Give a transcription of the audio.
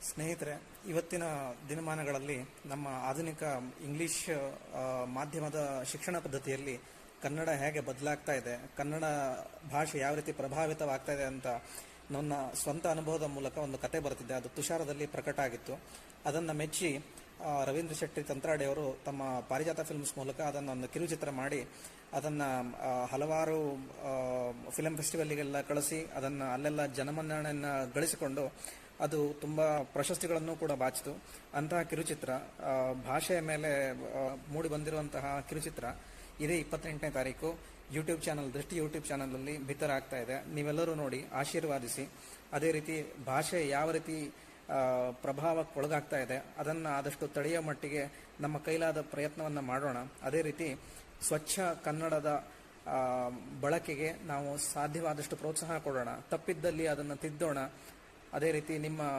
ಸ್ನೇಹಿತರೆ, ಇವತ್ತಿನ ದಿನಮಾನಗಳಲ್ಲಿ ನಮ್ಮ ಆಧುನಿಕ ಇಂಗ್ಲಿಷ್ ಮಾಧ್ಯಮದ ಶಿಕ್ಷಣ ಪದ್ಧತಿಯಲ್ಲಿ ಕನ್ನಡ ಹೇಗೆ ಬದಲಾಗ್ತಾ ಇದೆ, ಕನ್ನಡ ಭಾಷೆ ಯಾವ ರೀತಿ ಪ್ರಭಾವಿತವಾಗ್ತಾ ಇದೆ ಅಂತ ನನ್ನ ಸ್ವಂತ ಅನುಭವದ ಮೂಲಕ ಒಂದು ಕತೆ ಬರುತ್ತಿದೆ. ಅದು ತುಷಾರದಲ್ಲಿ ಪ್ರಕಟ ಆಗಿತ್ತು. ಅದನ್ನು ಮೆಚ್ಚಿ ರವೀಂದ್ರ ಶೆಟ್ಟಿ ತಂತ್ರಾಡೆಯವರು ತಮ್ಮ ಪಾರಿಜಾತ ಫಿಲ್ಮ್ಸ್ ಮೂಲಕ ಅದನ್ನು ಒಂದು ಕಿರುಚಿತ್ರ ಮಾಡಿ ಅದನ್ನು ಹಲವಾರು ಫಿಲಂ ಫೆಸ್ಟಿವಲ್ಗೆಲ್ಲ ಕಳಿಸಿ ಅದನ್ನು ಅಲ್ಲೆಲ್ಲ ಜನಮನ್ನಣೆಯನ್ನು ಗಳಿಸಿಕೊಂಡು ಅದು ತುಂಬ ಪ್ರಶಸ್ತಿಗಳನ್ನು ಕೂಡ ಬಾಚಿತು. ಅಂತಹ ಕಿರುಚಿತ್ರ, ಭಾಷೆಯ ಮೇಲೆ ಮೂಡಿ ಬಂದಿರುವಂತಹ ಕಿರುಚಿತ್ರ ಇದೇ 28ನೇ ತಾರೀಕು ಯೂಟ್ಯೂಬ್ ಚಾನಲ್, ದೃಷ್ಟಿ ಯೂಟ್ಯೂಬ್ ಚಾನಲಲ್ಲಿ ಬಿತ್ತರ ಆಗ್ತಾ ಇದೆ. ನೀವೆಲ್ಲರೂ ನೋಡಿ ಆಶೀರ್ವಾದಿಸಿ. ಅದೇ ರೀತಿ ಭಾಷೆ ಯಾವ ರೀತಿ ಪ್ರಭಾವಕ್ಕೆ ಒಳಗಾಗ್ತಾ ಇದೆ ಅದನ್ನು ಆದಷ್ಟು ತಡೆಯೋ ಮಟ್ಟಿಗೆ ನಮ್ಮ ಕೈಲಾದ ಪ್ರಯತ್ನವನ್ನು ಮಾಡೋಣ. ಅದೇ ರೀತಿ ಸ್ವಚ್ಛ ಕನ್ನಡದ ಬಳಕೆಗೆ ನಾವು ಸಾಧ್ಯವಾದಷ್ಟು ಪ್ರೋತ್ಸಾಹ ಕೊಡೋಣ. ತಪ್ಪಿದ್ದಲ್ಲಿ ಅದನ್ನು ತಿದ್ದೋಣ. ಅದೇ ರೀತಿ ನಿಮ್ಮ